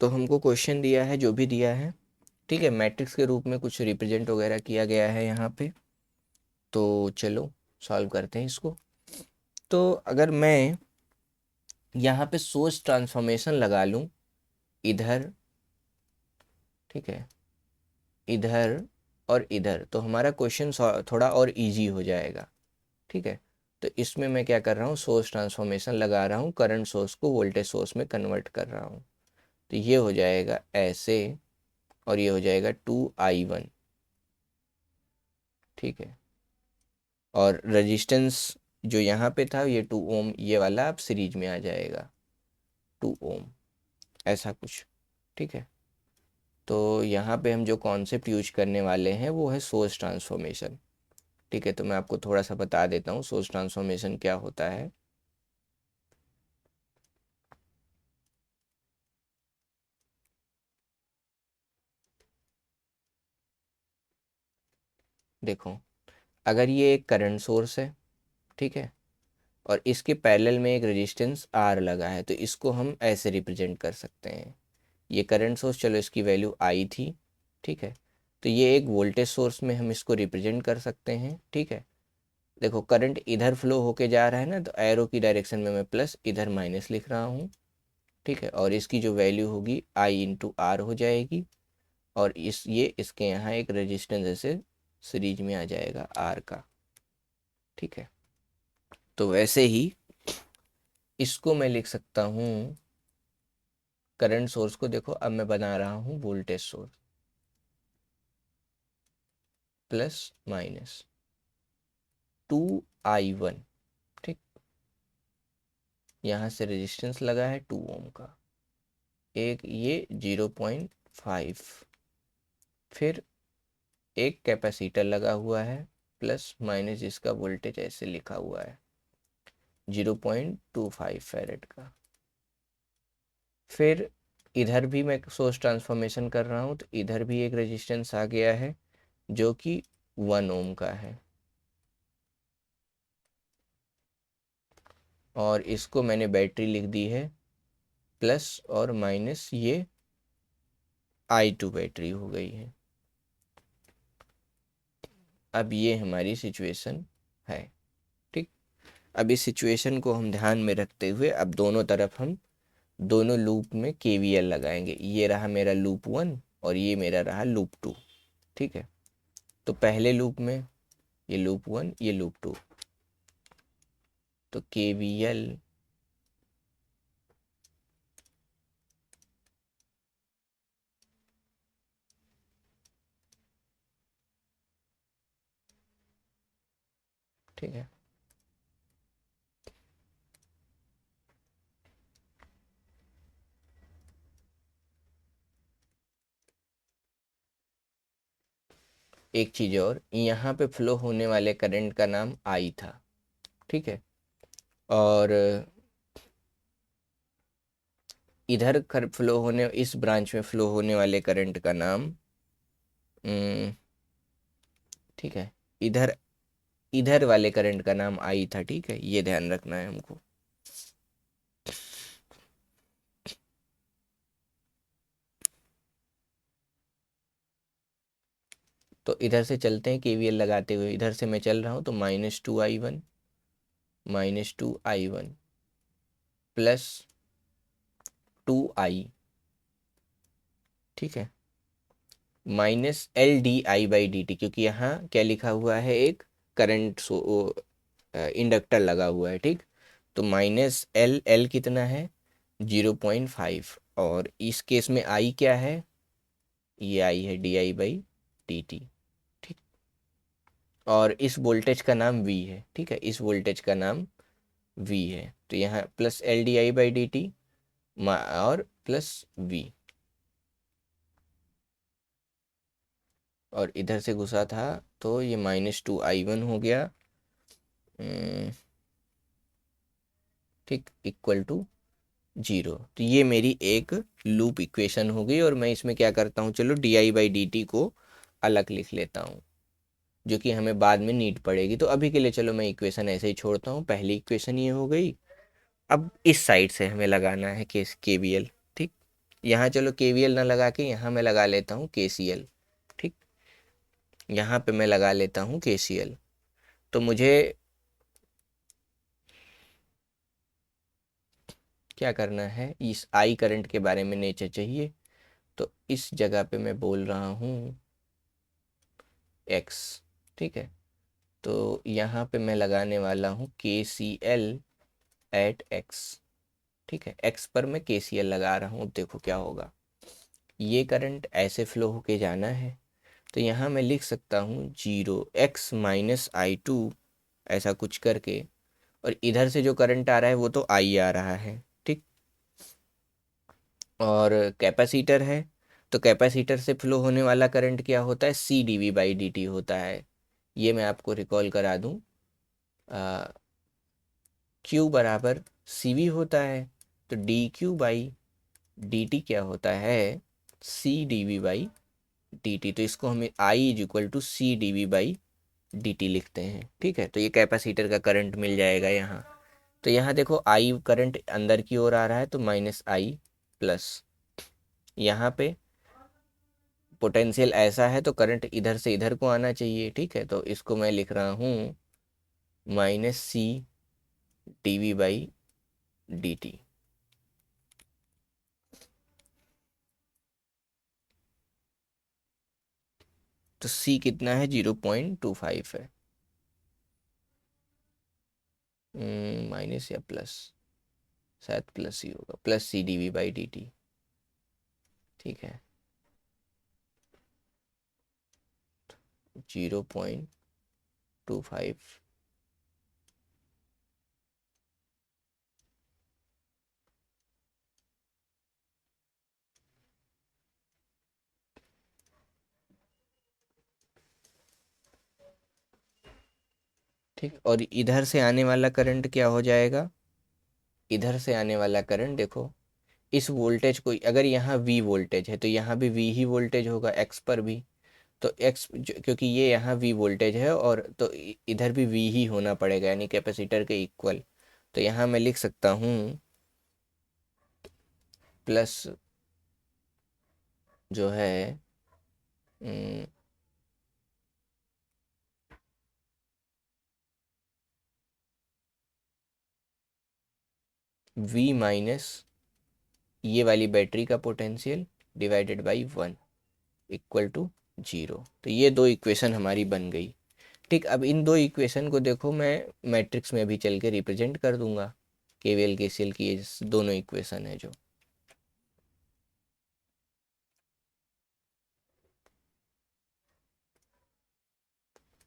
तो हमको क्वेश्चन दिया है, जो भी दिया है, ठीक है, मैट्रिक्स के रूप में कुछ रिप्रेजेंट वगैरह किया गया है यहाँ पे। तो चलो सॉल्व करते हैं इसको। तो अगर मैं यहाँ पे सोर्स ट्रांसफॉर्मेशन लगा लूँ इधर, ठीक है, इधर और इधर, तो हमारा क्वेश्चन थोड़ा और इजी हो जाएगा, ठीक है। तो इसमें मैं क्या कर रहा हूँ, सोर्स ट्रांसफॉर्मेशन लगा रहा हूँ, करंट सोर्स को वोल्टेज सोर्स में कन्वर्ट कर रहा हूँ। तो ये हो जाएगा ऐसे, और ये हो जाएगा 2i1, ठीक है। और रेजिस्टेंस जो यहाँ पे था ये 2 ओम, ये वाला अब सीरीज में आ जाएगा 2 ओम, ऐसा कुछ, ठीक है। तो यहाँ पे हम जो कॉन्सेप्ट यूज करने वाले हैं वो है सोर्स ट्रांसफॉर्मेशन, ठीक है। तो मैं आपको थोड़ा सा बता देता हूँ सोर्स ट्रांसफॉर्मेशन क्या होता है। देखो, अगर ये एक करंट सोर्स है, ठीक है, और इसके पैरेलल में एक रेजिस्टेंस आर लगा है, तो इसको हम ऐसे रिप्रेजेंट कर सकते हैं। ये करंट सोर्स, चलो इसकी वैल्यू आई थी, ठीक है। तो ये एक वोल्टेज सोर्स में हम इसको रिप्रेजेंट कर सकते हैं, ठीक है। देखो करंट इधर फ्लो होके जा रहा है ना, तो एरो की डायरेक्शन में मैं प्लस, इधर माइनस लिख रहा हूँ, ठीक है। और इसकी जो वैल्यू होगी आई इंटू आर हो जाएगी, और ये इसके यहाँ एक रेजिस्टेंस ऐसे सीरीज में आ जाएगा आर का, ठीक है। तो वैसे ही इसको मैं लिख सकता हूँ, करंट सोर्स को देखो अब मैं बना रहा हूँ voltage source, plus minus 2i1, ठीक। यहाँ से रेजिस्टेंस लगा है 2 ओम का, एक ये 0.5, फिर एक कैपेसिटर लगा हुआ है, प्लस माइनस जिसका वोल्टेज ऐसे लिखा हुआ है 0.25 फैरेड का। फिर इधर भी मैं सोर्स ट्रांसफॉर्मेशन कर रहा हूँ, तो इधर भी एक रेजिस्टेंस आ गया है जो कि 1 ओम का है, और इसको मैंने बैटरी लिख दी है, प्लस और माइनस ये I2 बैटरी हो गई है। अब ये हमारी सिचुएशन है, ठीक। अब इस सिचुएशन को हम ध्यान में रखते हुए अब दोनों तरफ हम दोनों लूप में KVL लगाएंगे। ये रहा मेरा लूप 1 और ये मेरा रहा लूप 2, ठीक है। तो पहले लूप में ये लूप 1, ये लूप 2, तो KVL ठीक है। एक चीज़ और, यहाँ पे फ्लो होने वाले करंट का नाम I था, ठीक है। और इधर फ्लो होने, इस ब्रांच में फ्लो होने वाले करंट का नाम, ठीक है, इधर इधर वाले करंट का नाम I था, ठीक है। ये ध्यान रखना है हमको। तो इधर से चलते हैं KVL लगाते हुए, इधर से मैं चल रहा हूँ, तो -2i1 प्लस 2i, ठीक है, -LdI/dt, क्योंकि यहाँ क्या लिखा हुआ है, एक करंट इंडक्टर लगा हुआ है, ठीक। तो -L कितना है 0.5, और इस केस में I क्या है, ये I है di/dt, ठीक। और इस वोल्टेज का नाम V है, ठीक है, इस वोल्टेज का नाम V है। तो यहाँ +LdI/dt और प्लस V, और इधर से घुसा था तो ये -2i1 हो गया, ठीक, इक्वल टू 0। तो ये मेरी एक लूप इक्वेशन हो गई, और मैं इसमें क्या करता हूँ, चलो di/dt को अलग लिख लेता हूँ, जो कि हमें बाद में नीड पड़ेगी। तो अभी के लिए चलो मैं इक्वेशन ऐसे ही छोड़ता हूँ। पहली इक्वेशन ये हो गई। अब इस साइड से हमें लगाना है केस KVL, ठीक। यहाँ चलो केवीएल ना लगा के यहाँ मैं लगा लेता हूँ केसीएल। ठीक, यहाँ पे मैं लगा लेता हूँ केसीएल। तो मुझे क्या करना है, इस आई करंट के बारे में नेचर चाहिए, तो इस जगह पे मैं बोल रहा हूँ एक्स। ठीक है, तो यहाँ पे मैं लगाने वाला हूँ के सी एल एट एक्स। ठीक है, एक्स पर मैं के सी एल लगा रहा हूँ। देखो क्या होगा, ये करंट ऐसे फ्लो होके जाना है, तो यहाँ मैं लिख सकता हूँ 0 x - i2 ऐसा कुछ करके, और इधर से जो करंट आ रहा है वो तो आई आ रहा है। ठीक, और कैपेसिटर है, तो कैपेसिटर से फ्लो होने वाला करंट क्या होता है, C dV/dt होता है। ये मैं आपको रिकॉल करा दूं, Q बराबर CV होता है, तो dQ/dt क्या होता है, C dV/dt। तो इसको हम I = C dV/dt लिखते हैं। ठीक है, तो ये कैपेसिटर का करंट मिल जाएगा यहाँ। तो यहाँ देखो आई करंट अंदर की ओर आ रहा है, तो -I प्लस, यहाँ पे पोटेंशियल ऐसा है तो करंट इधर से इधर को आना चाहिए। ठीक है, तो इसको मैं लिख रहा हूँ -C dV/dt। तो C कितना है, 0.25 है। माइनस या प्लस, शायद प्लस ही होगा, +C dV/dt। ठीक है, 0.25। ठीक, और इधर से आने वाला करंट क्या हो जाएगा, इधर से आने वाला करंट देखो, इस वोल्टेज को, अगर यहाँ V वोल्टेज है तो यहाँ भी V ही वोल्टेज होगा, X पर भी। तो X क्योंकि ये यहाँ V वोल्टेज है, और तो इधर भी V ही होना पड़ेगा, यानी कैपेसिटर के इक्वल। तो यहाँ मैं लिख सकता हूँ प्लस जो है V माइनस ये वाली बैटरी का potential divided by 1 equal to 0। तो ये दो इक्वेशन हमारी बन गई। ठीक, अब इन दो इक्वेशन को देखो, मैं मैट्रिक्स में भी चल के रिप्रेजेंट कर दूंगा। केवीएल केसीएल की ये दोनों इक्वेशन है जो,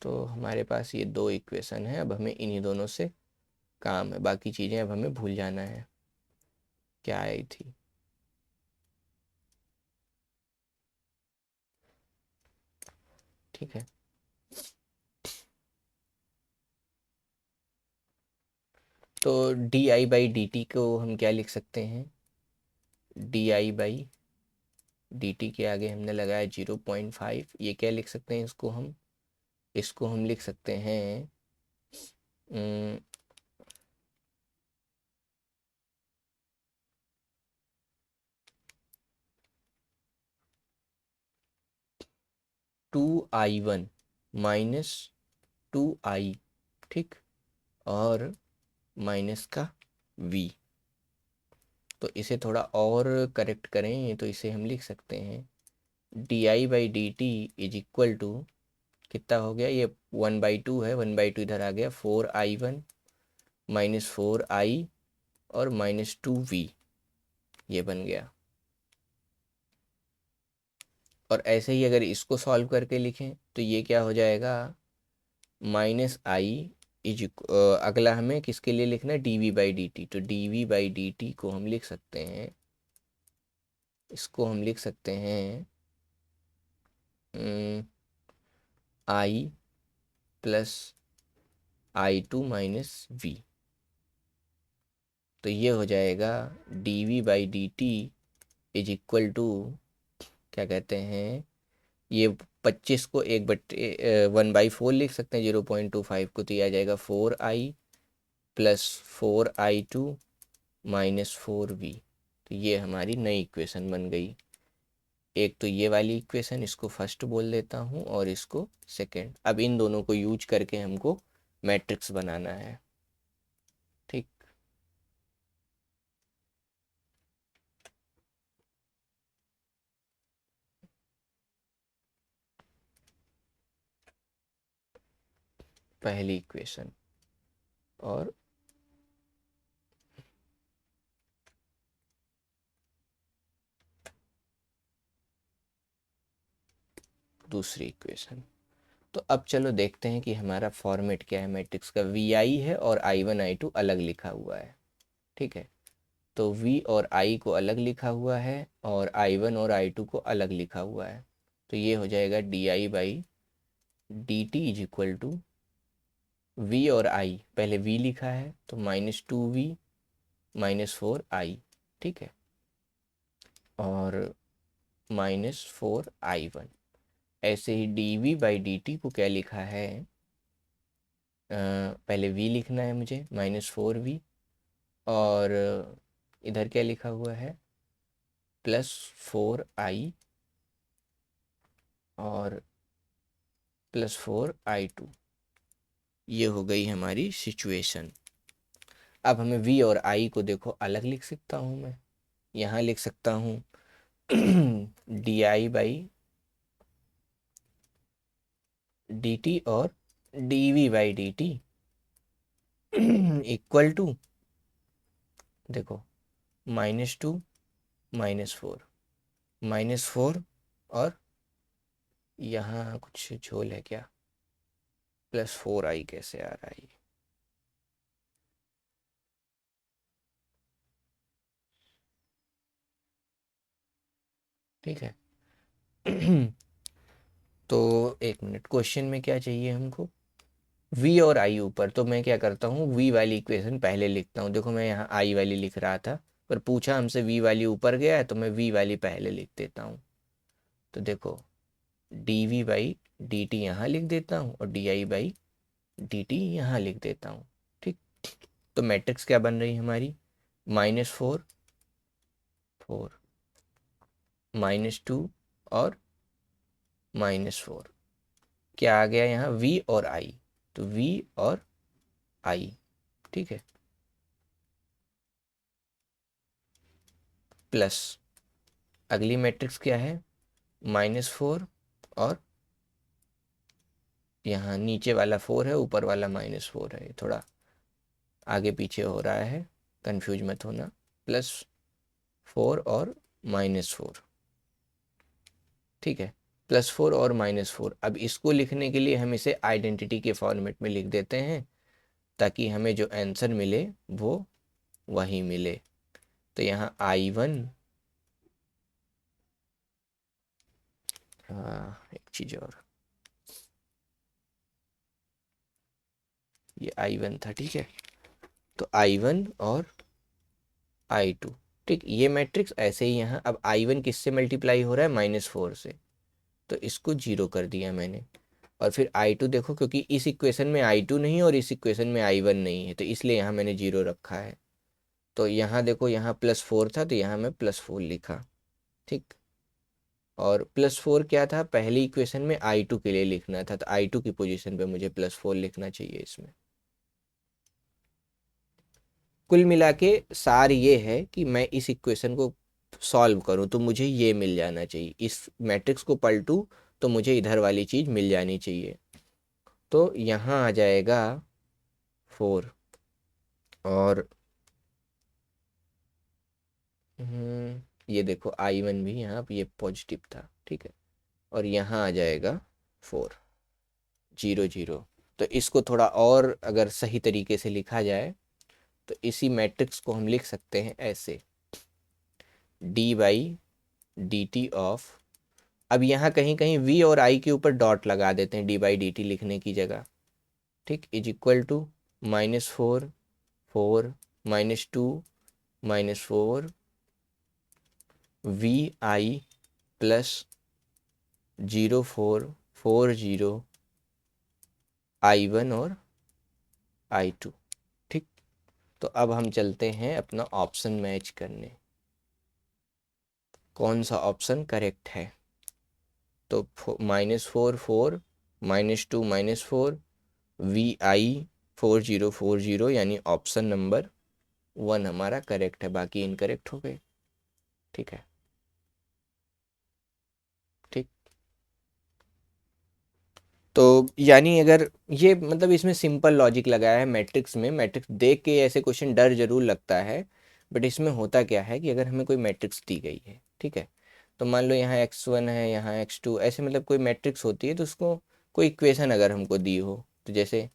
तो हमारे पास ये दो इक्वेशन है। अब हमें इन्हीं दोनों से काम है, बाकी चीज़ें अब हमें भूल जाना है क्या आई थी। ठीक है, तो di/dt को हम क्या लिख सकते हैं, di/dt के आगे हमने लगाया 0.5, ये क्या लिख सकते हैं, इसको हम लिख सकते हैं 2I1 माइनस 2I। ठीक, और माइनस का V। तो इसे थोड़ा और करेक्ट करें तो इसे हम लिख सकते हैं di/dt इज इक्वल टू, कितना हो गया ये, 1/2 है, 1/2 इधर आ गया, 4I1 -4I और -2V, ये बन गया। और ऐसे ही अगर इसको सॉल्व करके लिखें तो ये क्या हो जाएगा, -I इज, अगला हमें किसके लिए लिखना है, dV/dt। तो dV/dt को हम लिख सकते हैं, इसको हम लिख सकते हैं I plus I2 minus V। तो ये हो जाएगा dV/dt इज इक्वल टू, क्या कहते हैं, ये 25 को 1/4 लिख सकते हैं, 0.25 को, तो ये आ जाएगा 4I प्लस 4I2 -4V। तो ये हमारी नई इक्वेशन बन गई। एक तो ये वाली इक्वेशन, इसको फर्स्ट बोल देता हूँ और इसको सेकंड। अब इन दोनों को यूज करके हमको मैट्रिक्स बनाना है। ठीक, पहली इक्वेशन और दूसरी इक्वेशन। तो अब चलो देखते हैं कि हमारा फॉर्मेट क्या है मैट्रिक्स का। वी आई है और आई वन आई टू अलग लिखा हुआ है। ठीक है, तो वी और आई को अलग लिखा हुआ है और आई वन और आई टू को अलग लिखा हुआ है। तो ये हो जाएगा D I by D T is equal to V और आई, पहले वी लिखा है तो -2v -4i। ठीक है, और -4i1। ऐसे ही D V by D T को क्या लिखा है, पहले v लिखना है मुझे -4v, और इधर क्या लिखा हुआ है +4i और +4i2। ये हो गई हमारी सिचुएशन। अब हमें v और i को देखो अलग लिख सकता हूँ मैं। यहाँ लिख सकता हूँ D I by D T और D V by D T equal to, देखो -2 -4 -4, और यहाँ कुछ झोल है क्या, +4i कैसे आ रहा है ये? ठीक है तो एक मिनट, क्वेश्चन में क्या चाहिए हमको, v और i ऊपर। तो मैं क्या करता हूँ, v वाली इक्वेशन पहले लिखता हूँ। देखो मैं यहाँ i वाली लिख रहा था, पर पूछा हमसे v वाली ऊपर गया है तो मैं v वाली पहले लिख देता हूँ। तो देखो D V by D T यहाँ लिख देता हूँ और D I by D T यहाँ लिख देता हूँ। ठीक, तो मैट्रिक्स क्या बन रही है हमारी, -4 4 -2 और -4। क्या आ गया यहाँ, v और i, तो v और i। ठीक है, प्लस अगली मैट्रिक्स क्या है, -4 और यहाँ नीचे वाला 4 है, ऊपर वाला -4 है, थोड़ा आगे पीछे हो रहा है, कंफ्यूज मत होना। +4 और -4। ठीक है, +4 और -4। अब इसको लिखने के लिए हम इसे आइडेंटिटी के फॉर्मेट में लिख देते हैं, ताकि हमें जो आंसर मिले वो वही मिले। तो यहाँ I1, एक चीज़ और, ये I1 था। ठीक है, तो I1 और I2। ठीक, ये मैट्रिक्स ऐसे ही यहाँ। अब I1 किससे मल्टीप्लाई हो रहा है, -4 से, तो इसको 0 कर दिया मैंने। और फिर I2 देखो, क्योंकि इस इक्वेशन में I2 नहीं और इस इक्वेशन में I1 नहीं है, तो इसलिए यहाँ मैंने 0 रखा है। तो यहाँ देखो, यहाँ +4 था तो यहाँ मैं +4 लिखा। ठीक, और +4 क्या था, पहली इक्वेशन में I2 के लिए लिखना था, तो I2 की पोजीशन पे मुझे +4 लिखना चाहिए इसमें। कुल मिला के सार ये है कि मैं इस इक्वेशन को सॉल्व करूं तो मुझे ये मिल जाना चाहिए, इस मैट्रिक्स को पलटूं तो मुझे इधर वाली चीज़ मिल जानी चाहिए। तो यहाँ आ जाएगा 4, और ये देखो I1 भी यहाँ ये पॉजिटिव था। ठीक है, और यहाँ आ जाएगा 4 0 0। तो इसको थोड़ा और अगर सही तरीके से लिखा जाए तो इसी मैट्रिक्स को हम लिख सकते हैं ऐसे, D by D T of, अब यहाँ कहीं कहीं v और i के ऊपर डॉट लगा देते हैं डी बाई डी टी लिखने की जगह। ठीक, is equal to -4 4 -2 -4 V I plus 0 4 4 0 I1 और I2। ठीक, तो अब हम चलते हैं अपना ऑप्शन मैच करने। कौन सा ऑप्शन करेक्ट है। तो -4 4 -2 -4 VI 4040 यानी ऑप्शन नंबर 1 हमारा करेक्ट है, बाकी इनकरेक्ट हो गए। ठीक है, ठीक। तो यानी अगर ये मतलब इसमें सिंपल लॉजिक लगाया है मैट्रिक्स में। मैट्रिक्स देख के ऐसे क्वेश्चन डर जरूर लगता है, बट इसमें होता क्या है कि अगर हमें कोई मैट्रिक्स दी गई है, ठीक है, तो मान लो यहाँ x1 है, यहाँ x2, ऐसे मतलब कोई मैट्रिक्स होती है, तो उसको कोई इक्वेशन अगर हमको दी हो, तो जैसे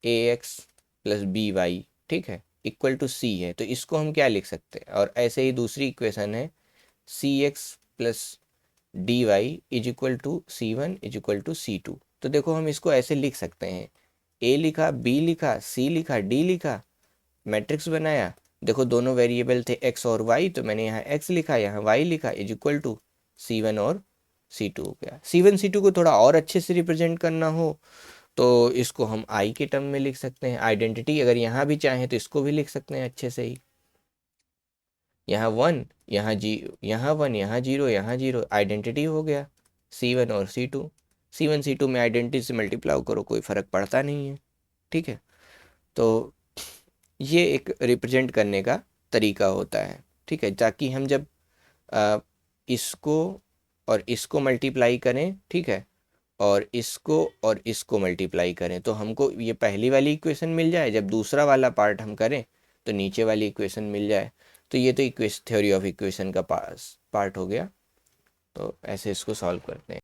ax प्लस बी वाई, ठीक है, इक्वल टू सी है, तो इसको हम क्या लिख सकते हैं। और ऐसे ही दूसरी इक्वेशन है C X plus D Y is equal to C one is equal to C two. तो देखो हम इसको ऐसे लिख सकते हैं, ए लिखा, बी लिखा, सी लिखा, डी लिखा, मैट्रिक्स बनाया। देखो दोनों वेरिएबल थे एक्स और वाई, तो मैंने यहाँ एक्स लिखा, यहाँ वाई लिखा, is equal to C one और सी टू हो गया। सी वन सी टू को थोड़ा और अच्छे से रिप्रेजेंट करना हो तो इसको हम आई के टर्म में लिख सकते हैं। आइडेंटिटी अगर यहाँ भी चाहें तो इसको भी लिख सकते हैं अच्छे से ही। यहाँ वन, यहाँ जी, यहाँ वन, यहाँ जीरो, यहाँ जीरो, आइडेंटिटी हो गया सी वन और C two. C one C two में आइडेंटिटी से मल्टीप्लाई करो, कोई फ़र्क पड़ता नहीं है। ठीक है, तो ये एक रिप्रेजेंट करने का तरीका होता है। ठीक है, ताकि हम जब आ, इसको और इसको मल्टीप्लाई करें, ठीक है, और इसको मल्टीप्लाई करें, तो हमको ये पहली वाली इक्वेशन मिल जाए। जब दूसरा वाला पार्ट हम करें तो नीचे वाली इक्वेशन मिल जाए। तो ये तो इक्वेशन, थ्योरी ऑफ इक्वेशन का पार्ट हो गया। तो ऐसे इसको सॉल्व करते हैं।